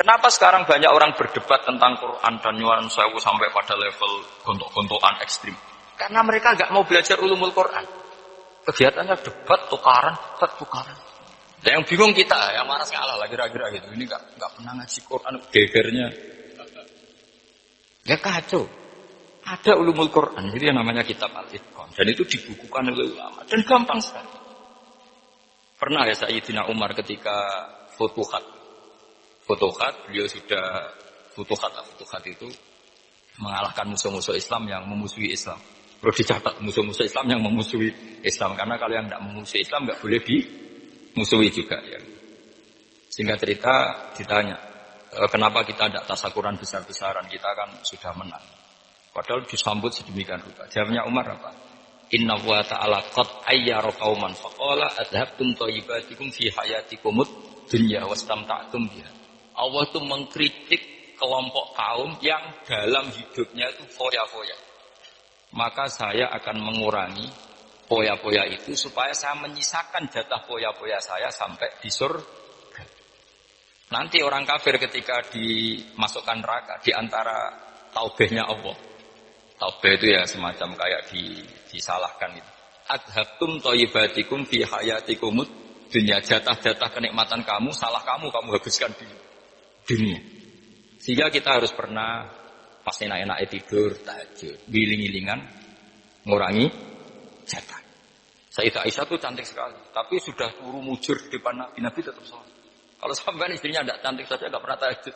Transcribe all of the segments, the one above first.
Kenapa sekarang banyak orang berdebat tentang Quran dan nyuwun sewu sampai pada level gontok-gontokan ekstrim? Karena mereka nggak mau belajar ulumul Quran. Kegiatannya debat, tukaran. Dan yang bingung kita, yang marah ngalah lah kira-kira gitu. Ini nggak pernah ngaji Quran, gegernya. Ya kacau. Ada ulumul Quran, jadi yang namanya kitab Al-Itqan. Dan itu dibukukan oleh ulama. Dan gampang sekali. Pernah ya Sayyidina Umar ketika Futuhat, beliau sudah Futuhat itu mengalahkan musuh-musuh Islam yang memusuhi Islam. Perlu dicatat musuh-musuh Islam yang memusuhi Islam. Karena kalau yang tidak memusuhi Islam nggak boleh dimusuhi juga. Ya. Sehingga cerita ditanya, kenapa kita tidak tasakuran besar-besaran, kita kan sudah menang. Padahal disambut sedemikian rupa. Jawabnya Umar apa? Inna wa ta'ala qad ayyara qauman faqala adhabtum thayyibatikum fi hayatikumud dunya wastamta'tum biha. Allah itu mengkritik kelompok kaum yang dalam hidupnya itu foya-foya. Maka saya akan mengurangi foya-foya itu supaya saya menyisakan jatah foya-foya saya sampai di surga. Nanti orang kafir ketika dimasukkan neraka di antara taubehnya Allah. Taubeh itu ya semacam kayak disalahkan itu. Adhabtum thayyibatikum fi hayatikumud dunya, jatah-jatah kenikmatan kamu, salah kamu habiskan di dunia. Sehingga kita harus pernah pas enak-enak tidur, tahajud, giling-gilingan, ngurangi jatah. Sayyidah Aisyah itu cantik sekali, tapi sudah turu mujur di depan Nabi tetap sholat. Kalau sampai istrinya tidak cantik saja, nggak pernah tahajud.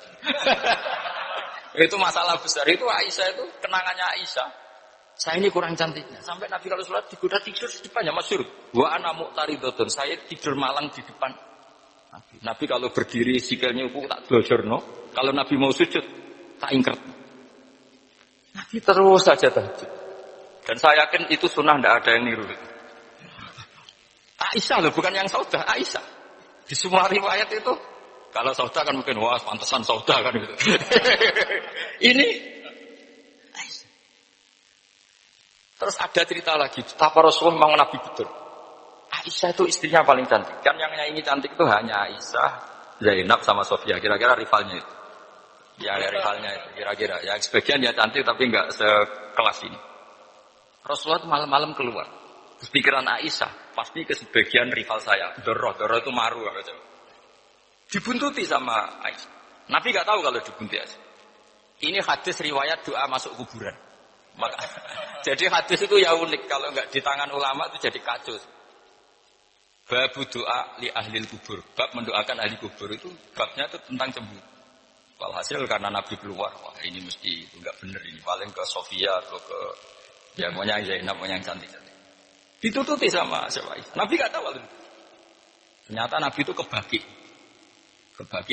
Itu masalah besar. Itu Aisyah itu kenangannya Aisyah. Saya ini kurang cantiknya. Sampai Nabi kalau sholat digoda tidur di depannya masyhur. Wa ana muqtaridotun. Saya tidur malang di depan Nabi. Nabi kalau berdiri sikilnya itu tak blojorno. Kalau Nabi mau sujud tak ingkert. Nabi terus saja tahajud. Dan saya yakin itu sunnah, tidak ada yang niru. Aisyah loh, bukan yang Saudah. Aisyah. Di semua riwayat itu. Kalau Saudah kan mungkin, wah pantesan Saudah kan gitu. Ini. Terus ada cerita lagi, betapa Rasulullah memang Nabi betul. Aisyah itu istrinya paling cantik. Kan yang nyanyi cantik itu hanya Aisyah, Zainab sama Sofia. Kira-kira rivalnya itu. Ya rivalnya itu, kira-kira. Ya sebagian ya cantik tapi enggak sekelas ini. Rasulullah itu malam-malam keluar. Terus pikiran Aisyah, pasti ke sebagian rival saya. Doro itu maru. Dibuntuti sama Aisyah. Nabi enggak tahu kalau dibuntuti Aisyah. Ini hadis riwayat doa masuk kuburan. Maka, jadi hadis itu ya unik. Kalau enggak di tangan ulama itu jadi kacau. Babu doa li ahlil kubur. Bab mendoakan ahli kubur itu babnya itu tentang cemburu. Walhasil karena Nabi keluar, wah ini mesti enggak benar ini. Paling ke Sofia atau ke ya maunya Zainab, maunya yang cantik-cantik. Ditututi sama siapa? Nabi enggak tahu itu. Ternyata Nabi itu kebagi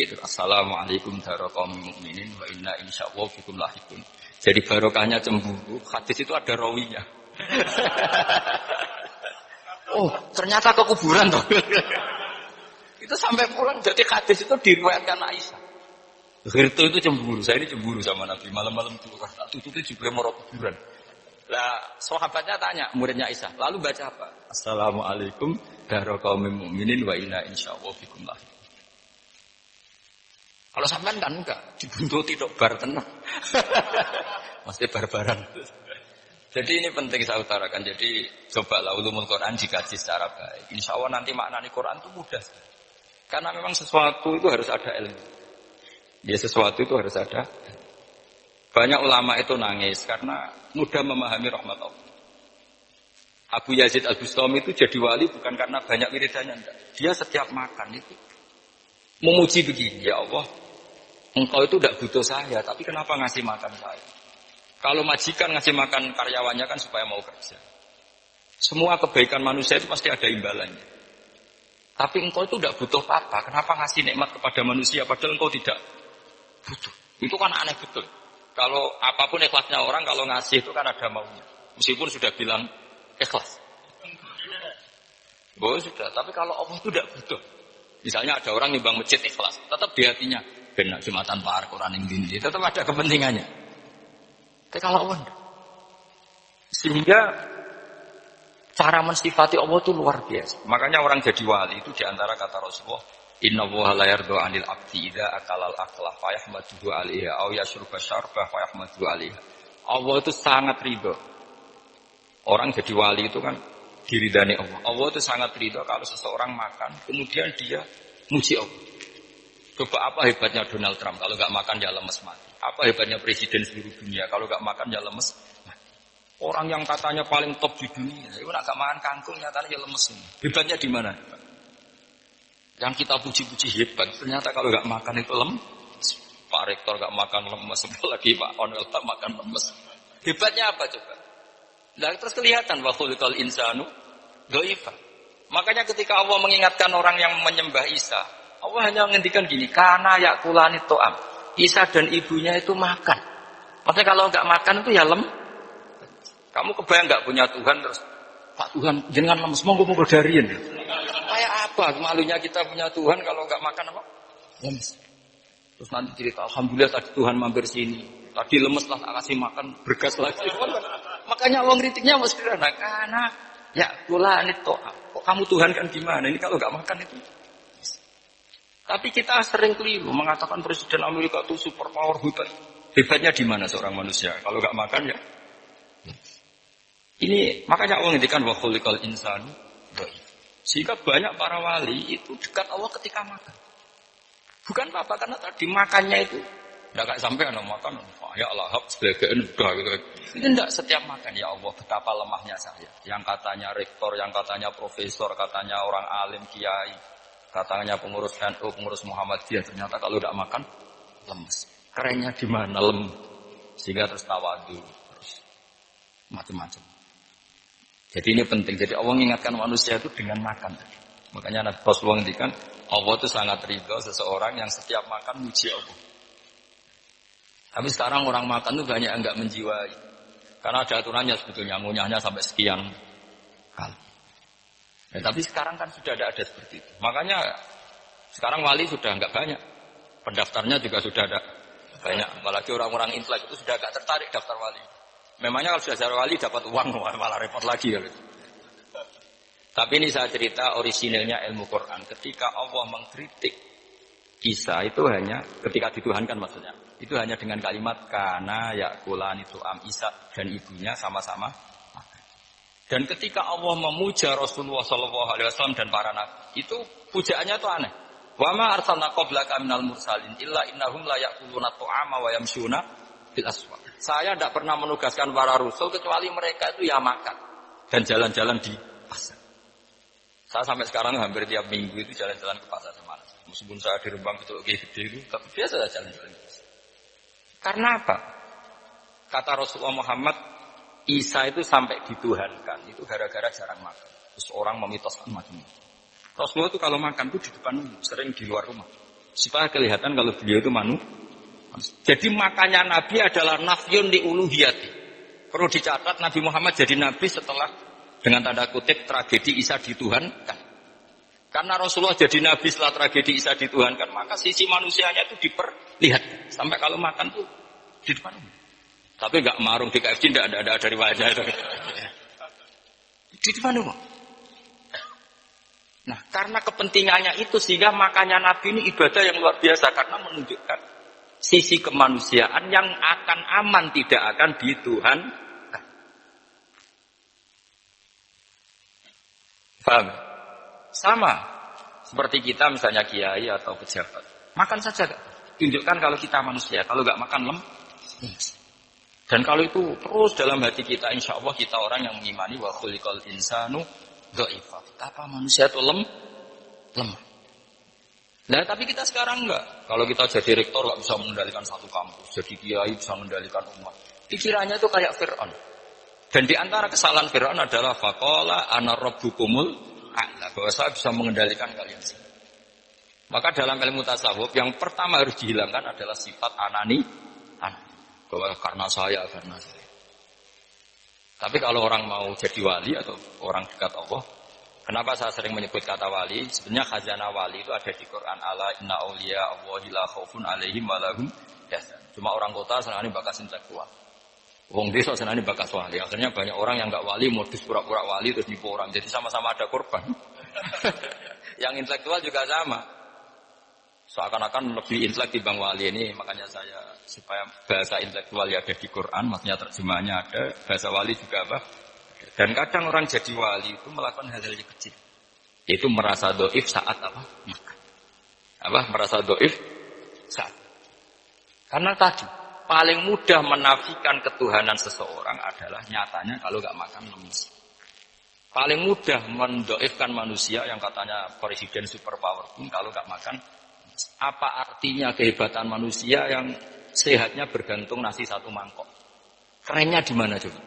itu. Assalamualaikum warahmatullahi wabarakatuh. Wa inna insyaallah bikum lahikun. Jadi barokahnya cemburu. Hadis itu ada rawinya. Oh, ternyata ke kuburan toh. Itu sampai pulang jadi hadis itu diriwayatkan Aisyah. Ghirtu itu cemburu. Saya ini cemburu sama Nabi. Malam-malam keluar. Tutup itu juga mau kuburan. Lah, sahabatnya tanya muridnya Aisyah. Lalu baca apa? Assalamualaikum warahmatullahi wabarakatuh. Wa inna insyaallah bikum lahikun. Kalau sampean kan enggak dibuntuti tok bar tenang. Mesti barbaran. Jadi ini penting saya utarakan. Jadi cobalah ulumul Quran dikaji secara baik. Insya Allah nanti maknani Quran itu mudah. Karena memang sesuatu itu harus ada ilmu. Ya sesuatu itu harus ada. Banyak ulama itu nangis karena mudah memahami rahmat Allah. Abu Yazid Al-Bustami itu jadi wali bukan karena banyak wiridannya, enggak. Dia setiap makan itu memuji begini, ya Allah, Engkau itu tidak butuh saya, tapi kenapa ngasih makan saya? Kalau majikan ngasih makan karyawannya kan supaya mau kerja. Semua kebaikan manusia itu pasti ada imbalannya. Tapi engkau itu tidak butuh apa-apa, kenapa ngasih nikmat kepada manusia padahal engkau tidak butuh? Itu kan aneh betul. Kalau apapun ikhlasnya orang, kalau ngasih itu kan ada maunya. Meskipun sudah bilang ikhlas. Oh sudah, tapi kalau Allah itu tidak butuh. Misalnya ada orang nyumbang masjid ikhlas, tetap di hatinya benar Jumatan Pak Quran yang dini, tetap ada kepentingannya. Tapi kalau Allah, sehingga cara mensifati Allah itu luar biasa. Makanya orang jadi wali itu diantara kata Rasulullah, Inna Allaha la yarda 'anil 'abdi idza akalal akla fa yahmaduhu 'alaiha aw yashruba syarba fa yahmaduhu 'alaiha. Allah itu sangat ridho. Orang jadi wali itu kan diridani Allah. Allah itu sangat ridho kalau seseorang makan kemudian dia muji Allah. Coba apa hebatnya Donald Trump kalau enggak makan ya lemes mati. Apa hebatnya presiden seluruh dunia kalau enggak makan ya lemes mati. Orang yang katanya paling top di dunia, itu enggak makan kangkung nyatanya ya lemes ini. Hebatnya di mana? Yang kita puji-puji hebat, ternyata kalau nggak makan itu lemes. Pak Rektor nggak makan lemes, apalagi Pak Onel tak makan lemes. Hebatnya apa coba? Nah, terus kelihatan wa khuliqal insanu dhaifa. Makanya ketika Allah mengingatkan orang yang menyembah Isa, Allah hanya menghentikan gini, kana yakulani to'am. Isa dan ibunya itu makan. Maksudnya kalau nggak makan itu ya Kamu kebayang nggak punya Tuhan terus, Pak Tuhan jangan lemes, monggo darian. Kayak apa malunya kita punya Tuhan kalau nggak makan apa? Lemes. Terus nanti cerita, alhamdulillah tadi Tuhan mampir sini. Tadi lemes lah, tak kasih makan, bergas lagi. Makanya Allah kritiknya mas sederhana. Karena ya pula itu kok kamu Tuhan kan gimana? Ini kalau nggak makan itu. Tapi kita sering keliru mengatakan Presiden Amerika itu super power hebat. Hebatnya di mana seorang manusia? Kalau nggak makan ya. Ini makanya Allah ngendikan wa khuliqal insanu dhaif. Sehingga banyak para wali itu dekat Allah ketika makan. Bukan apa karena tadi makannya itu enggak kayak sampai anak makan, ya lahap sebagainya udah gitu. Itu enggak setiap makan ya Allah betapa lemahnya saya. Yang katanya rektor, yang katanya profesor, katanya orang alim kiai, katanya pengurus NU, pengurus Muhammadiyah ternyata kalau enggak makan lemes. Kerennya di mana lemes. Sehingga terus tawadu, terus macam-macam. Jadi ini penting. Jadi Allah mengingatkan manusia itu dengan makan. Makanya Nabi Rasulullah ngendikan Allah itu sangat ridho seseorang yang setiap makan muji Allah. Tapi sekarang orang makan itu banyak yang enggak menjiwai. Karena ada aturannya sebetulnya ngunyahnya sampai sekian kali. Ya, tapi sekarang kan sudah ada seperti itu. Makanya sekarang wali sudah enggak banyak. Pendaftarnya juga sudah ada banyak. Apalagi orang-orang intelek itu sudah enggak tertarik daftar wali. Memangnya kalau sudah jadi wali dapat uang malah repot lagi ya. Tapi ini saya cerita orisinilnya ilmu Quran. Ketika Allah mengkritik Isa itu hanya ketika dituhankan maksudnya. Itu hanya dengan kalimat kana yakulani tu'am Isa dan ibunya sama-sama makan. Dan ketika Allah memuja Rasulullah SAW dan para nabi, itu pujaannya itu aneh. Wa ma arsalna qablaka minal mursalin illa innahum la yakuluna tu'ama wa yamshuna bil aswaq. Saya tidak pernah menugaskan para rasul kecuali mereka itu ya makan dan jalan-jalan di pasar. Saya sampai sekarang hampir tiap minggu itu jalan-jalan ke pasar sama anak. Meskipun saya di Rembang betul gede itu, tapi biasa saja jalan-jalan. Karena apa? Kata Rasulullah Muhammad, Isa itu sampai dituhankan itu gara-gara jarang makan. Terus orang memitoskan macam-macam. Rasulullah itu kalau makan itu di depan sering di luar rumah. Supaya kelihatan kalau beliau itu Jadi makanya Nabi adalah nafyun li uluhiyati. Perlu dicatat Nabi Muhammad jadi Nabi setelah dengan tanda kutip tragedi Isa dituhankan. Karena Rasulullah jadi Nabi setelah tragedi Isa dituhankan, maka sisi manusianya itu diperlihatkan. Sampai kalau makan tuh di depan. Tapi enggak marung di KFC, enggak ada riwayatnya itu. Di depan umum. Nah, karena kepentingannya itu sehingga makanya Nabi ini ibadah yang luar biasa karena menunjukkan sisi kemanusiaan yang akan aman tidak akan dituhankan. Paham? Sama seperti kita misalnya kiai atau pejabat. Makan saja gak? Tunjukkan kalau kita manusia. Kalau gak makan lemes. Dan kalau itu terus dalam hati kita, insya Allah kita orang yang mengimani wa khuliqal insanu dhaifa. Apa manusia itu lemah. Nah, tapi kita sekarang enggak. Kalau kita jadi rektor enggak bisa mengendalikan satu kampus, jadi kiai bisa mengendalikan umat. Pikirannya itu kayak Fir'aun. Dan di antara kesalahan Fir'aun adalah faqala ana rabbukumul a'la, bahwa saya bisa mengendalikan kalian semua. Maka dalam ilmu tasawuf yang pertama harus dihilangkan adalah sifat anani. Bahwa karena saya. Tapi kalau orang mau jadi wali atau orang dekat Allah, kenapa saya sering menyebut kata wali? Sebenarnya khazanah wali itu ada di Quran. Ala inna awliya Allahi la khaufun alaihim wa lahum yahzanun. Cuma orang kota senangnya bakas intelektual. Wong desa senangnya bakas wali. Akhirnya banyak orang yang enggak wali modus pura-pura wali terus nipu orang. Jadi sama-sama ada korban. Yang intelektual juga sama. Seakan-akan lebih intelek dibanding wali ini, makanya saya supaya bahasa intelektual ya ada di Quran, maksudnya terjemahannya ada, bahasa wali juga apa. Dan kadang orang jadi wali itu melakukan hal-hal yang kecil, yaitu merasa doif saat apa? Makan. Apa? Merasa doif saat. Karena tadi paling mudah menafikan ketuhanan seseorang adalah nyatanya kalau nggak makan lemes. Paling mudah mendoifkan manusia yang katanya presiden superpower pun kalau nggak makan. Apa artinya kehebatan manusia yang sehatnya bergantung nasi satu mangkok? Kerennya di mana coba?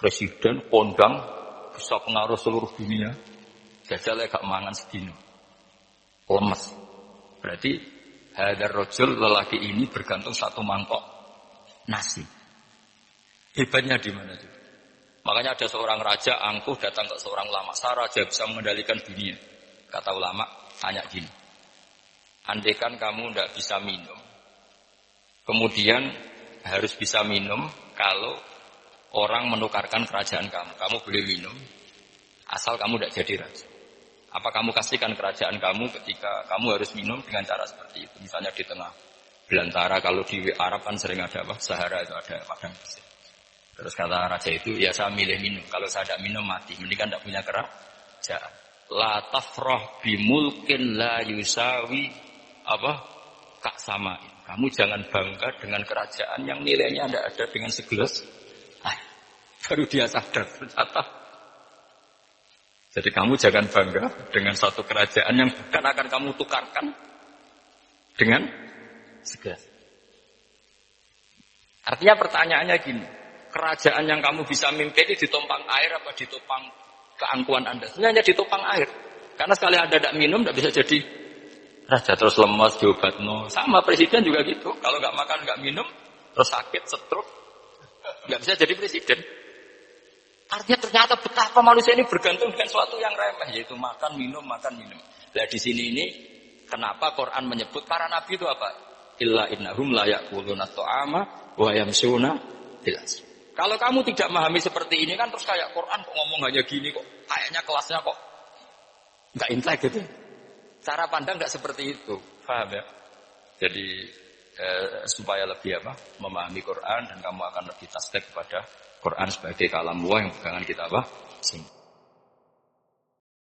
Presiden kondang bisa pengaruh seluruh dunia. Jajalnya gak mangan sedino. Lemes. Berarti hadar rojul lelaki ini bergantung satu mangkok nasi. Hebatnya di mana coba? Makanya ada seorang raja angkuh datang ke seorang ulama. Saya raja bisa mengendalikan dunia. Kata ulama, tanya gini. Andaikan kamu tidak bisa minum, kemudian harus bisa minum kalau orang menukarkan kerajaan kamu. Kamu boleh minum, asal kamu tidak jadi raja. Apa kamu kasihkan kerajaan kamu ketika kamu harus minum dengan cara seperti itu? Misalnya di tengah belantara, kalau di Arab kan sering ada apa? Sahara itu ada padang pasir. Terus kata raja itu, ya saya milih minum. Kalau saya tidak minum mati, mendingan tidak punya kerajaan. La tafrah bimulkin la yusawi apa? Kak sama. Kamu jangan bangga dengan kerajaan yang nilainya tidak ada dengan segelas. Baru dia sadar ternyata. Jadi kamu jangan bangga dengan satu kerajaan yang bukan akan kamu tukarkan dengan segelas. Artinya pertanyaannya gini, kerajaan yang kamu bisa mimpin ini ditumpang air apa ditumpang keangkuhan Anda? Sebenarnya ditopang air. Karena sekali Anda tidak minum, tidak bisa jadi raja. Terus lemas, diobatno. Sama presiden juga gitu. Kalau nggak makan, nggak minum, terus sakit, stroke, nggak bisa jadi presiden. Artinya ternyata betapa manusia ini bergantung dengan sesuatu yang remeh, yaitu makan, minum, makan, minum. Nah di sini ini, kenapa Quran menyebut para nabi itu apa? Illa innahum la ya'kuluna ta'ama wa yamshuna fil aswaq. Kalau kamu tidak memahami seperti ini kan terus kayak Quran kok ngomong hanya gini kok. Kayaknya kelasnya kok nggak intelek gitu. Cara pandang nggak seperti itu. Paham ya? Jadi supaya lebih apa? Memahami Quran dan kamu akan lebih tasdik kepada Quran sebagai kalam Allah yang pegangan kita apa?